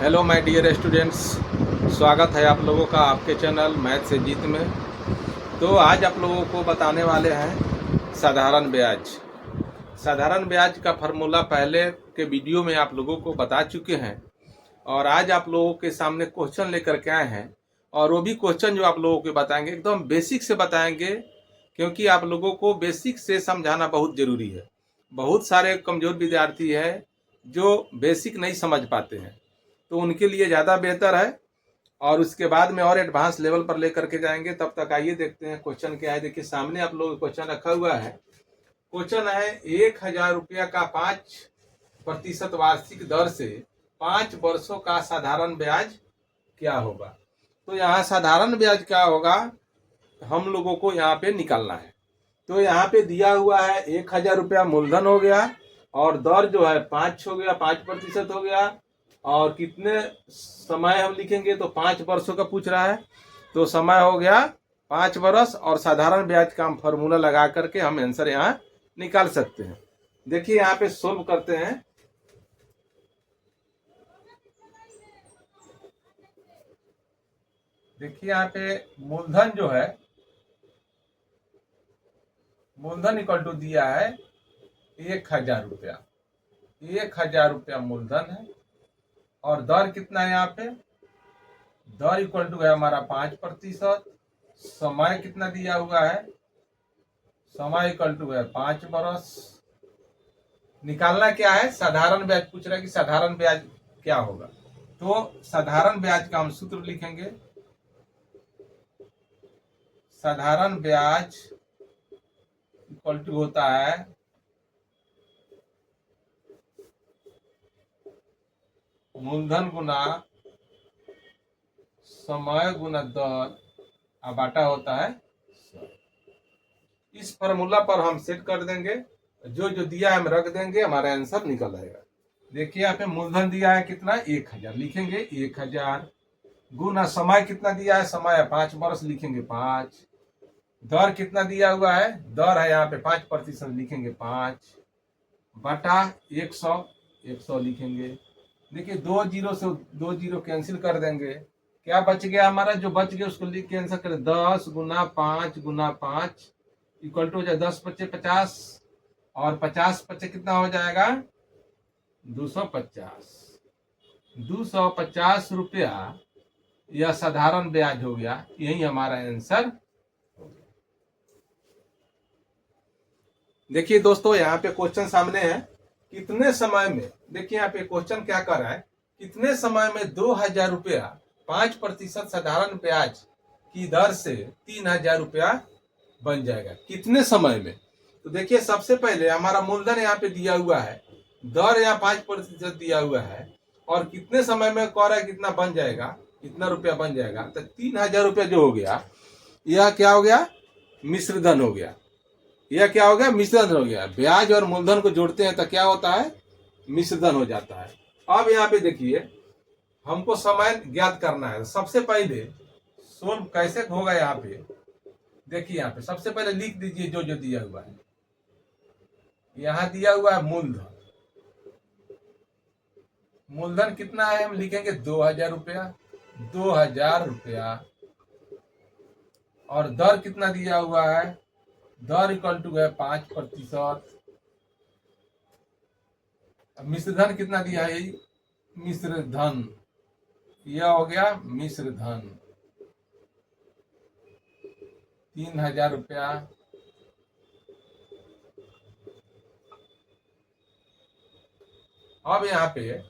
Hello my dear students, स्वागत है आप लोगों का आपके चैनल मैथ से जीत में। तो आज आप लोगों को बताने वाले हैं साधारण ब्याज। साधारण ब्याज का फार्मूला पहले के वीडियो में आप लोगों को बता चुके हैं और आज आप लोगों के सामने क्वेश्चन लेकर के आए हैं। और वो भी क्वेश्चन जो आप लोगों को बताएंगे एकदम बेसिक से बताएंगे, क्योंकि आप लोगों को बेसिक से समझाना बहुत ज़रूरी है। बहुत सारे कमज़ोर विद्यार्थी हैं जो बेसिक नहीं समझ पाते हैं, तो उनके लिए ज़्यादा बेहतर है। और उसके बाद में और एडवांस लेवल पर लेकर के जाएंगे। तब तक आइए देखते हैं क्वेश्चन क्या है। देखिए सामने आप लोगों को क्वेश्चन रखा हुआ है। क्वेश्चन है 1,000 रुपया का 5% वार्षिक दर से 5 वर्षों का साधारण ब्याज क्या होगा। तो यहाँ साधारण ब्याज क्या होगा हम लोगों को यहाँ पे निकालना है। तो यहाँ पे दिया हुआ है 1,000 रुपया मूलधन हो गया और दर जो है 5 हो गया, 5% हो गया। और कितने समय हम लिखेंगे तो 5 वर्षों का पूछ रहा है, तो समय हो गया 5 वर्ष। और साधारण ब्याज का हम फॉर्मूला लगा करके हम आंसर यहाँ निकाल सकते हैं। देखिए यहाँ पे सोल्व करते हैं। देखिए यहाँ पे मूलधन जो है, मूलधन इक्वल टू दिया है 1,000 रुपया। 1,000 रुपया मूलधन है और दर कितना है यहाँ पे, दर इक्वल टू है हमारा 5%। समय कितना दिया हुआ है, समय इक्वल टू है 5 वर्ष। निकालना क्या है, साधारण ब्याज पूछ रहा है कि साधारण ब्याज क्या होगा। तो साधारण ब्याज का हम सूत्र लिखेंगे। साधारण ब्याज इक्वल टू होता है मूलधन गुना समय गुना दर और बाटा होता है 100। इस फॉर्मूला पर हम सेट कर देंगे, जो जो दिया है हम रख देंगे, हमारा आंसर निकल आएगा। देखिए यहाँ पे मूलधन दिया है कितना 1,000, लिखेंगे 1,000 गुना समय कितना दिया है, समय है 5 वर्ष, लिखेंगे 5। दर कितना दिया हुआ है, दर है यहाँ पे 5%, लिखेंगे 5 बटा 100, 100 लिखेंगे। देखिए 2 जीरो से 2 जीरो कैंसिल कर देंगे, क्या बच गया हमारा, जो बच गया उसको लिख के आंसर करें। 10 गुना 5 गुना 5 इक्वल टू हो जाए 10 पच्चे 50 और 50 पच्चे कितना हो जाएगा 250। 250 रुपया यह साधारण ब्याज हो गया। यही हमारा आंसर हो गया। देखिए दोस्तों यहाँ पे क्वेश्चन सामने है, कितने समय में, देखिए यहाँ पे क्वेश्चन क्या कर रहा है, कितने समय में 2,000 रुपया 5% साधारण ब्याज की दर से 3,000 रुपया बन जाएगा, कितने समय में। तो देखिए सबसे पहले हमारा मूलधन यहाँ पे दिया हुआ है, दर यहाँ 5% दिया हुआ है और कितने समय में कह रहा है कितना बन जाएगा, कितना रुपया बन जाएगा। तो 3,000 रुपया जो हो गया यह क्या हो गया, मिश्र धन हो गया। यह क्या हो गया, मिश्र धन हो गया। ब्याज और मूलधन को जोड़ते हैं तो क्या होता है, मिश्र धन हो जाता है। अब यहाँ पे देखिए हमको समय ज्ञात करना है। सबसे पहले सोल्व कैसे होगा, यहाँ पे देखिए यहाँ पे सबसे पहले लिख दीजिए जो जो दिया हुआ है। यहाँ दिया हुआ है मूलधन, मूलधन कितना है हम लिखेंगे 2,000 रुपया, 2,000 रुपया। और दर कितना दिया हुआ है, दर इक्वल टू है 5%। मिश्र धन कितना दिया है, मिश्र धन, यह हो गया मिश्र धन 3,000 रुपया। अब यहाँ पे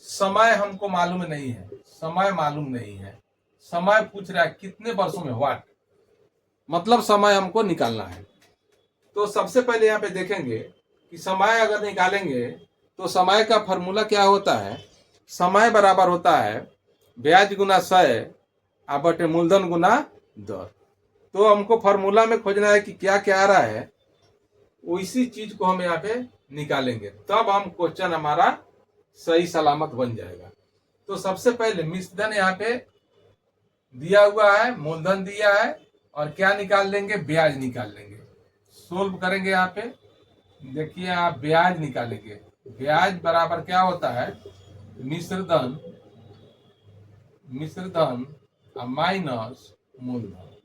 समय हमको मालूम नहीं है, समय मालूम नहीं है। समय पूछ रहा है कितने वर्षों में, व्हाट, मतलब समय हमको निकालना है। तो सबसे पहले यहाँ पे देखेंगे कि समय अगर निकालेंगे तो समय का फॉर्मूला क्या होता है, समय बराबर होता है ब्याज गुना 100 बटे मूलधन गुना दर। तो हमको फॉर्मूला में खोजना है कि क्या क्या आ रहा है, उसी चीज को हम यहाँ पे निकालेंगे, तब हम क्वेश्चन हमारा सही सलामत बन जाएगा। तो सबसे पहले मिश्रधन यहाँ पे दिया हुआ है, मूलधन दिया है और क्या निकाल लेंगे, ब्याज निकाल लेंगे। सोल्व करेंगे यहाँ पे, देखिए आप ब्याज निकालेंगे। ब्याज बराबर क्या होता है, मिश्र धन मिश्रधन माइनस मूलधन।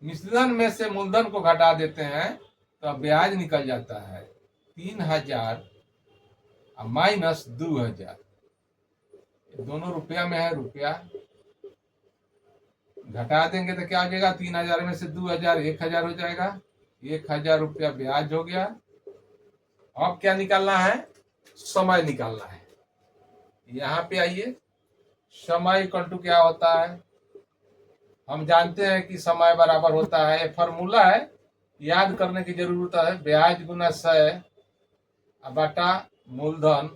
मिश्रधन में से मूलधन को घटा देते हैं तो ब्याज निकल जाता है 3000 माइनस 2000। दोनों रुपया में है, रुपया घटा देंगे तो क्या हो जाएगा, 3000 में से 2000 1000 हो जाएगा, 1000 रुपया ब्याज हो गया। अब क्या निकालना है, समय निकालना है। यहाँ पे आइए, समय इक्वल टू क्या होता है, हम जानते हैं कि समय बराबर होता है, ये फॉर्मूला है, याद करने की जरूरत है, ब्याज गुना 100 बटा मूलधन,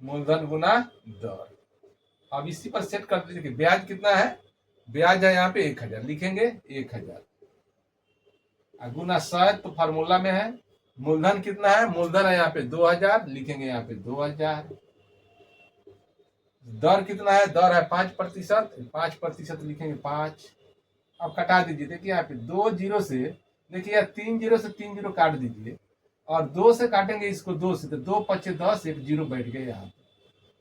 मूलधन गुना दर। अब इसी पर सेट कर दीजिए कि ब्याज कितना है, ब्याज है यहाँ पे 1000, लिखेंगे 1000 गुना 100 तो फार्मूला में है। मूलधन कितना है, मूलधन है यहाँ पे 2000, लिखेंगे यहाँ पे 2000। दर कितना है, दर है 5%, 5% लिखेंगे 5। अब कटा दीजिए, देखिए यहाँ पे 2 जीरो से, देखिए 3 जीरो से 3 जीरो काट दीजिए, और 2 से काटेंगे इसको 2 से, तो 2 पचे 10, एक जीरो बैठ गए, यहाँ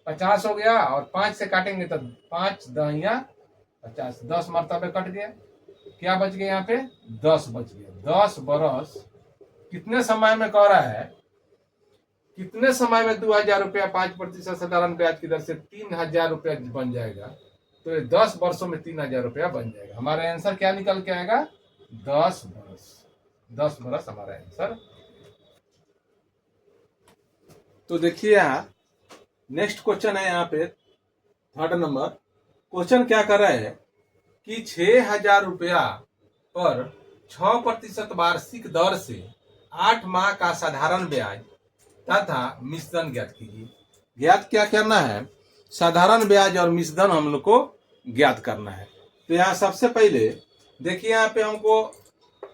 50 हो गया। और 5 से काटेंगे तो 5 दहिया 50, 10 मरतबे कट गया, क्या बच गया यहाँ पे 10 बच गया। 10 बरस कितने समय में कह रहा है, कितने समय में 2000 रुपया 5% साधारण ब्याज की दर से 3000 रुपया बन जाएगा, तो 10 वर्षों में 3000 रुपया बन जाएगा। हमारा आंसर क्या निकल के आएगा, 10 बरस। 10 बरस हमारा आंसर। तो देखिए यहाँ नेक्स्ट क्वेश्चन है, यहाँ पे 3rd नंबर क्वेश्चन क्या कर रहा है कि 6000 रुपया पर 6% वार्षिक दर से 8 माह का साधारण ब्याज तथा मिश्रधन ज्ञात कीजिए। ज्ञात क्या करना है, साधारण ब्याज और मिश्रधन हम लोग को ज्ञात करना है। तो यहाँ सबसे पहले देखिए, यहाँ पे हमको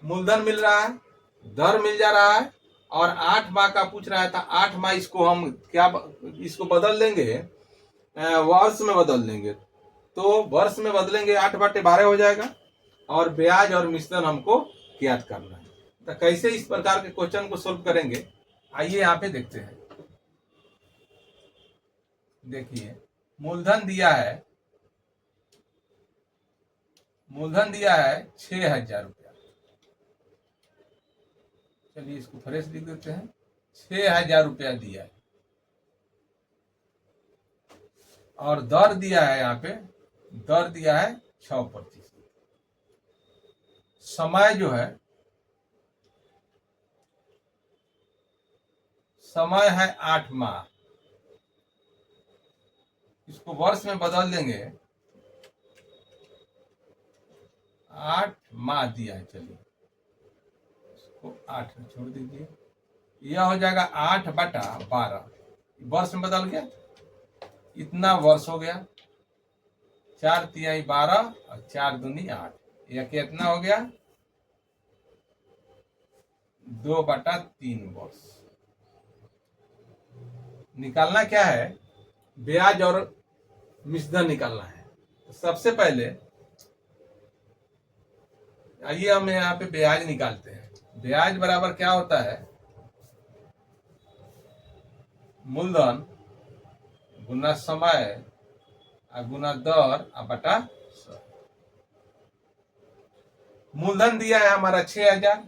मूलधन मिल रहा है, दर मिल जा रहा है, और 8 माह का पूछ रहा है, तो 8 माह इसको हम क्या, इसको बदल देंगे, वर्ष में बदल देंगे, तो वर्ष में बदलेंगे 8/12 हो जाएगा, और ब्याज और मिश्रधन हमको ज्ञात करना है। तो कैसे इस प्रकार के क्वेश्चन को सोल्व करेंगे, आइए यहाँ पे देखते हैं। देखिए मूलधन दिया है, मूलधन दिया है 6000 रुपया, चलिए इसको फ्रेश लिख देते हैं, 6000 रुपया दिया है, और दर दिया है, यहाँ पे दर दिया है 6%। समय जो है, समय है 8 माह, इसको वर्ष में बदल देंगे, 8 माह दिया है, चलिए इसको 8 में छोड़ दीजिए, यह हो जाएगा 8/12, वर्ष में बदल गया, इतना वर्ष हो गया, 4 तिहाई 12 और 4 दूनी 8, यह कितना हो गया 2/3 वर्ष। निकालना क्या है, ब्याज और मिश्रधन निकालना है। तो सबसे पहले आइए हम यहाँ पे ब्याज निकालते हैं। ब्याज बराबर क्या होता है, मूलधन गुना समय गुना दर बटा 100। मूलधन दिया है हमारा 6000,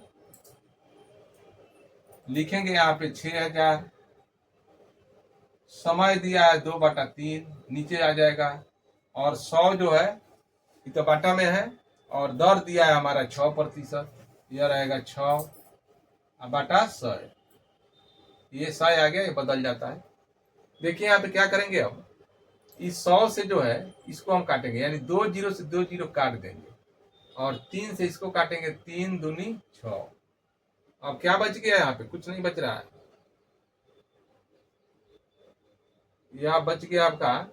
लिखेंगे यहाँ पे 6000, समय दिया है 2/3, नीचे आ जाएगा, और 100 जो है ये तो बाटा में है, और दर दिया है हमारा 6%, यह रहेगा 6/100, ये 100 आ गया, ये बदल जाता है। देखिए यहाँ पे क्या करेंगे, अब इस 100 से जो है इसको हम काटेंगे, यानी 2 जीरो से 2 जीरो काट देंगे, और 3 से इसको काटेंगे, 3 दूनी 6। अब क्या बच गया, यहाँ पे कुछ नहीं बच रहा है, यह बच गया आपका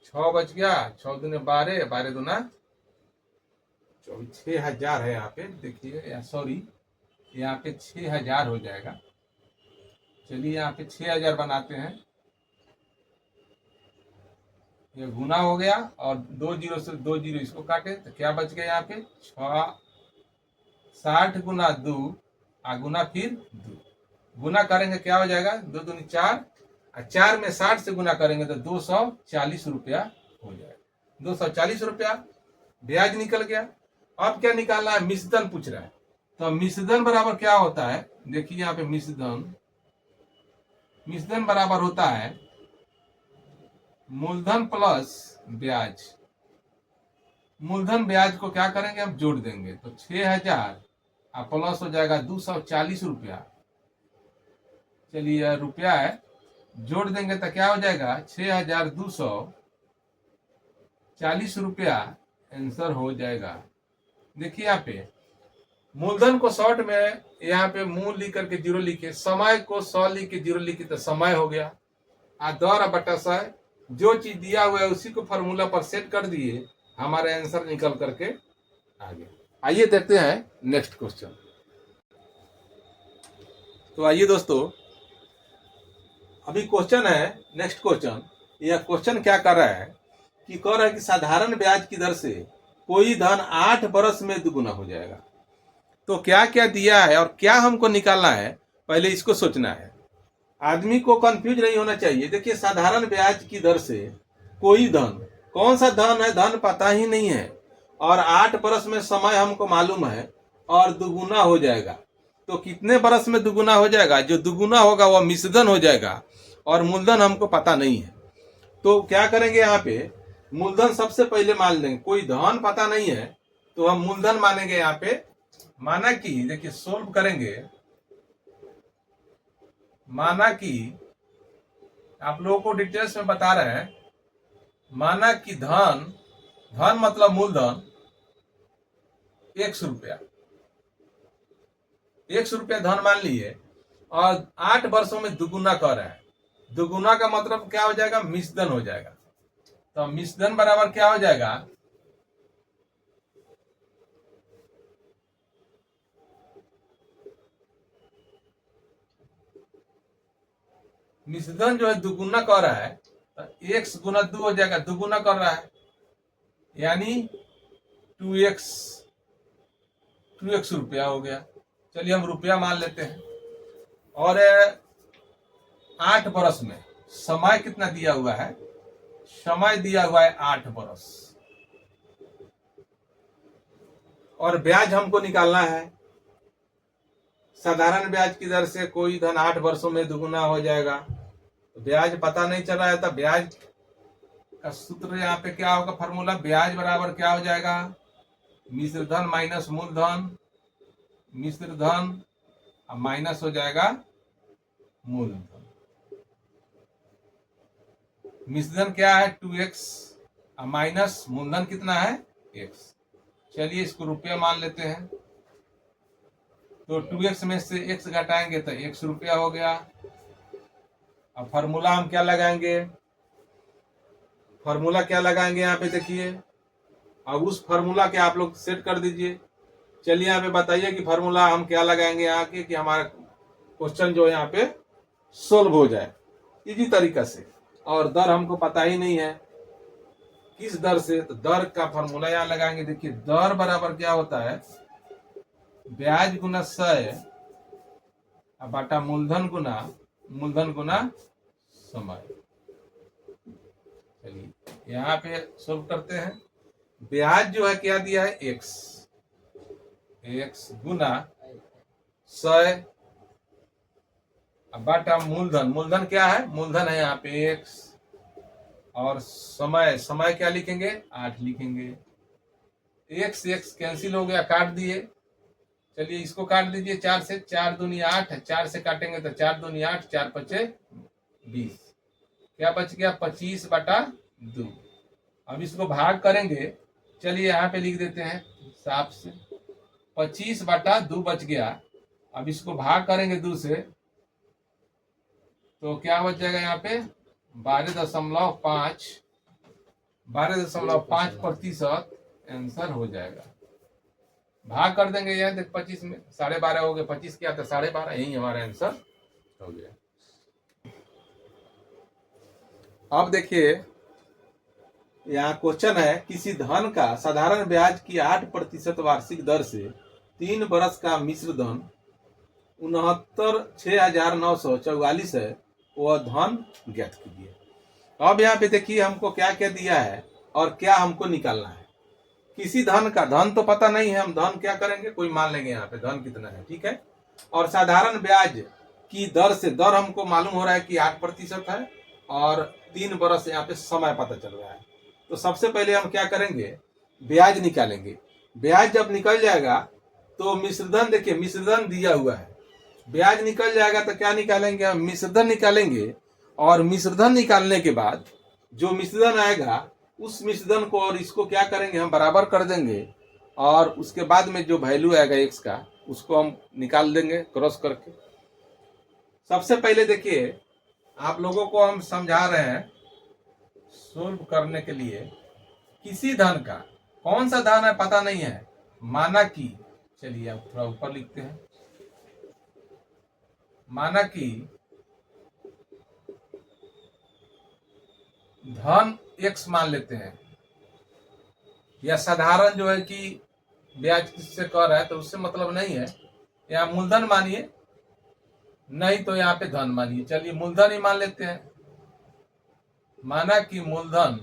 6 बच गया, 6 दूनी 12, 12 दूना 24, 6000 है यहाँ पे, देखिए सॉरी यहाँ पे 6000 हो जाएगा। चलिए यहाँ पे 6000 बनाते हैं, ये गुना हो गया, और 2 जीरो से 2 जीरो इसको काटे, तो क्या बच गया यहाँ पे 60 गुना 2 गुना फिर 2, गुना करेंगे क्या हो जाएगा, 2 दूनी 4 और 4 में 60 से गुना करेंगे तो 240 रुपया हो जाएगा। 240 रुपया ब्याज निकल गया। अब क्या निकालना है, मिश्रधन पूछ रहा है। तो मिश्रधन बराबर क्या होता है, देखिए यहाँ पे मिश्रधन बराबर होता है मूलधन प्लस ब्याज। मूलधन ब्याज को क्या करेंगे, हम जोड़ देंगे तो 6000 और प्लस हो जाएगा 240 रुपया। चलिए रुपया है, जोड़ देंगे तो क्या हो जाएगा 6240 रुपया आंसर हो जाएगा। देखिए यहाँ पे मूलधन को शॉर्ट में यहाँ पे मूल लिख करके 0 लिखे, समय को 100 लिख के 0 लिखे तो समय हो गया। दर बटा 100, जो चीज दिया हुआ है उसी को फार्मूला पर सेट कर दिए, हमारे आंसर निकल करके आ गया। आइए देखते हैं नेक्स्ट क्वेश्चन। तो आइए दोस्तों, अभी क्वेश्चन है नेक्स्ट क्वेश्चन। यह क्वेश्चन क्या कर रहा है कि कह रहा है कि साधारण ब्याज की दर से कोई धन 8 वर्ष में दुगुना हो जाएगा। तो क्या क्या दिया है और क्या हमको निकालना है, पहले इसको सोचना है। आदमी को कंफ्यूज नहीं होना चाहिए। देखिए साधारण ब्याज की दर से कोई धन, कौन सा धन है, धन पता ही नहीं है, और 8 वर्ष में समय हमको मालूम है और दुगुना हो जाएगा। तो कितने वर्ष में दुगुना हो जाएगा, जो दुगुना होगा वह मिश्रधन हो जाएगा और मूलधन हमको पता नहीं है। तो क्या करेंगे, यहाँ पे मूलधन सबसे पहले मान लेंगे। कोई धन पता नहीं है तो हम मूलधन मानेंगे। यहाँ पे माना कि देखिए सोल्व करेंगे, माना कि आप लोगों को डिटेल्स में बता रहे हैं। माना कि धन मतलब मूलधन 100 रुपया, 100 रुपया धन मान लिए और 8 वर्षों में दुगुना कर रहा है। दुगुना का मतलब क्या हो जाएगा, मिश्रधन हो जाएगा। तो मिश्रधन बराबर क्या हो जाएगा, मिश्रधन जो है दुगुना कर रहा है तो 1 गुना 2 हो जाएगा, दुगुना कर रहा है यानी 2x रुपया हो गया। चलिए हम रुपया मान लेते हैं। और 8 वर्ष में समय कितना दिया हुआ है, समय दिया हुआ है 8 वर्ष, और ब्याज हमको निकालना है। साधारण ब्याज की दर से कोई धन 8 वर्षों में दुगुना हो जाएगा। ब्याज पता नहीं चल रहा है तो ब्याज का सूत्र यहाँ पे क्या होगा, फार्मूला ब्याज बराबर क्या हो जाएगा, मिश्रधन माइनस मूलधन, मिश्रधन माइनस हो जाएगा मूलधन। मिश्रधन क्या है 2x माइनस मूलधन कितना है x। चलिए इसको रुपया मान लेते हैं। तो 2x में से x घटाएंगे तो 100 रुपया हो गया। अब फार्मूला हम क्या लगाएंगे, फार्मूला क्या लगाएंगे यहाँ पे देखिए। अब उस फार्मूला के आप लोग सेट कर दीजिए। चलिए यहाँ पे बताइए कि फार्मूला हम क्या लगाएंगे यहाँ के, कि हमारा क्वेश्चन जो यहाँ पे सोल्व हो जाए इजी तरीका से। और दर हमको पता ही नहीं है किस दर से, तो दर का फार्मूला यहाँ लगाएंगे। देखिए दर बराबर क्या होता है, ब्याज गुना 100 बटा मूलधन गुना समय। चलिए यहाँ पे सोल्व करते हैं। ब्याज जो है क्या दिया है x गुना 100 बटा मूलधन क्या है, मूलधन है यहाँ पे x, और समय क्या लिखेंगे 8 लिखेंगे। x कैंसिल हो गया, काट दिए। चलिए इसको काट दीजिए 4 से, 4 दूनी 8, 4 से काटेंगे तो 4 दूनी 8, 4 पचे 20, क्या बच गया 25 बटा 2। अब इसको भाग करेंगे। चलिए यहाँ पे लिख देते हैं साफ से, 25 बटा 2 बच गया। अब इसको भाग करेंगे 2 से तो क्या बच जाएगा यहाँ पे 12.5% आंसर हो जाएगा। भाग कर देंगे यहाँ देख 25 में, 12.5 हो गए, 25 क्या था 12.5, यही हमारा आंसर हो गया। अब देखिए यहाँ क्वेश्चन है, किसी धन का साधारण ब्याज की 8% वार्षिक दर से 3 वर्ष का मिश्र धन 69,944 है, वह धन ज्ञात कीजिए। अब यहाँ पे देखिए हमको क्या क्या दिया है और क्या हमको निकालना है। किसी धन का, धन तो पता नहीं है, हम धन क्या करेंगे, कोई मान लेंगे यहाँ पे धन कितना है, ठीक है। और साधारण ब्याज की दर से, दर हमको मालूम हो रहा है कि 8% है और 3 बरस यहाँ पे समय पता चल रहा है। तो सबसे पहले हम क्या करेंगे, ब्याज निकालेंगे। ब्याज जब निकल जाएगा तो मिश्रधन, देखिए मिश्रधन दिया हुआ है, ब्याज निकल जाएगा तो क्या निकालेंगे, हम मिश्रधन निकालेंगे। और मिश्रधन निकालने के बाद जो मिश्रधन आएगा उस मिश्रधन को और इसको क्या करेंगे, हम बराबर कर देंगे और उसके बाद में जो वैल्यू आएगा एक्स का उसको हम निकाल देंगे क्रॉस करके। सबसे पहले देखिए आप लोगों को हम समझा रहे हैं सोल्व करने के लिए। किसी धन का, कौन सा धन है पता नहीं है, माना कि, चलिए आप थोड़ा ऊपर लिखते हैं, माना कि धन x मान लेते हैं, या साधारण जो है कि ब्याज किससे कर रहा है तो उससे मतलब नहीं है, यहाँ मूलधन मानिए, नहीं तो यहाँ पे धन मानिए। चलिए मूलधन ही मान लेते हैं। माना कि मूलधन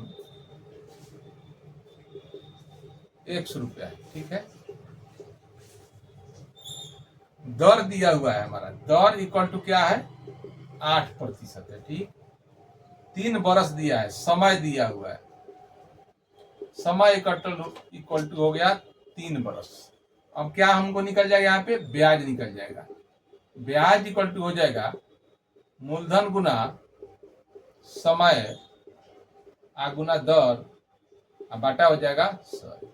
100 रुपया है, ठीक है। दर दिया हुआ है हमारा, दर इक्वल टू क्या है, 8% है, ठीक। 3 बरस दिया है, समय दिया हुआ है, समय इक्वल टू हो गया 3 बरस। अब क्या हमको निकल जाएगा, यहाँ पे ब्याज निकल जाएगा। ब्याज इक्वल टू हो जाएगा मूलधन गुना समय गुना दर बाटा हो जाएगा 100।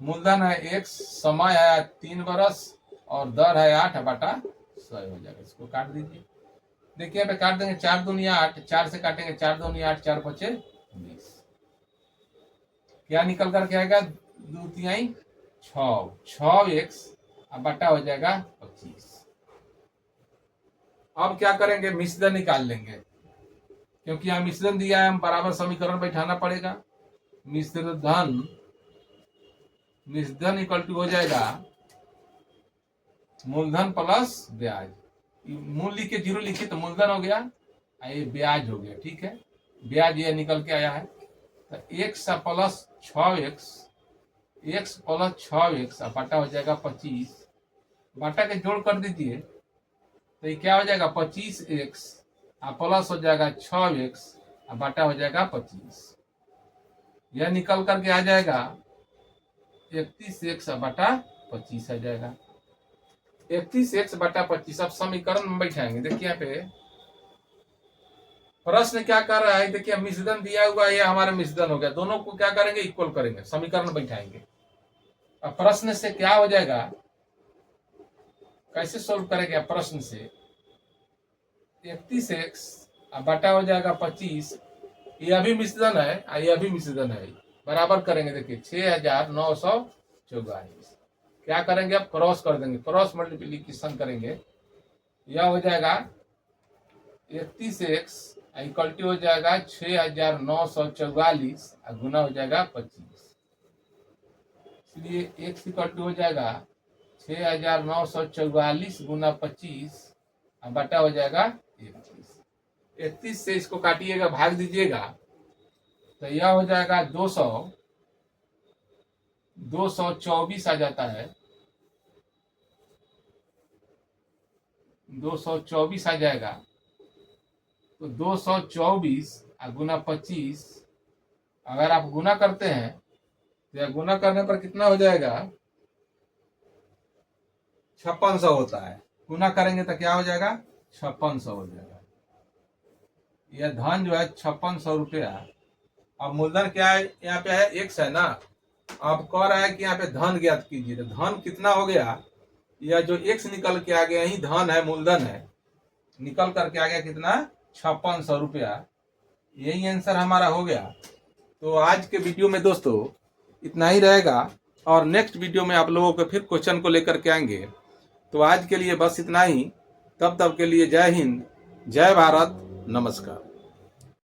मूलधन है x, समय है 3 बरस और दर है 8 बाटा 100 हो जाएगा। इसको काट दीजिए, देखिए यहाँ पे काट देंगे, 4 दूनी 8, 4 से काटेंगे 4 दूनी 8, 4 पचे 20। क्या निकल करके आएगा, 2 तिहाई 6x बटा हो जाएगा 25। अब क्या करेंगे, मिश्रधन निकाल लेंगे, क्योंकि यहाँ मिश्रधन दिया है, हम बराबर समीकरण बैठाना पड़ेगा। मिश्रधन इक्वल टू हो जाएगा मूलधन प्लस ब्याज। मूल लिखे 0 लिखिए तो मूलधन हो गया, ये ब्याज हो गया, ठीक है। ब्याज ये निकल के आया है, तो x plus 6x, x plus 6x बटा हो जाएगा 25। बटा के जोड़ कर दीजिए तो ये क्या हो जाएगा, 25x प्लस हो जाएगा 6x बटा हो जाएगा 25। यह निकल करके आ जाएगा 31x बटा 25 आ जाएगा। 31x बटा 25 अब समीकरण में बैठाएंगे। देखिए यहाँ पे प्रश्न क्या कर रहा है, देखिए मिश्रधन दिया हुआ है, हमारा मिश्रधन हो गया, दोनों को क्या करेंगे, इक्वल करेंगे, समीकरण बैठाएंगे। अब प्रश्न से क्या हो जाएगा, कैसे सोल्व करेंगे प्रश्न से, 31x बटा हो जाएगा 25, यह भी मिश्रधन है, यह भी मिश्रधन है, बराबर करेंगे। देखिए 6944, क्या करेंगे, अब क्रॉस कर देंगे, क्रॉस मल्टीप्लीकेशन करेंगे, यह हो जाएगा 31x इक्वल टू हो जाएगा 6944 गुना हो जाएगा 25। इसलिए x इक्वल टू हो जाएगा 6944 गुना 25 बटा हो जाएगा 31। 31 से इसको काटिएगा, भाग दीजिएगा तो यह हो जाएगा 224 आ जाता है, 224 आ जाएगा। तो 224 गुना 25, अगर आप गुना करते हैं तो गुना करने पर कितना हो जाएगा, 5600 होता है। गुना करेंगे तो क्या हो जाएगा, 5600 हो जाएगा। यह धन जो है 5600 रुपया। अब मूलधन क्या है, यहाँ पे है x है ना, अब कह रहा है कि यहाँ पे धन ज्ञात कीजिए, तो धन कितना हो गया, यह जो x निकल के आ गया यही धन है, मूलधन है, निकल करके आ गया कितना, 5600 रुपया। यही आंसर हमारा हो गया। तो आज के वीडियो में दोस्तों इतना ही रहेगा, और नेक्स्ट वीडियो में आप लोगों को फिर क्वेश्चन को लेकर के आएंगे। तो आज के लिए बस इतना ही, तब तक के लिए जय हिंद, जय भारत, नमस्कार।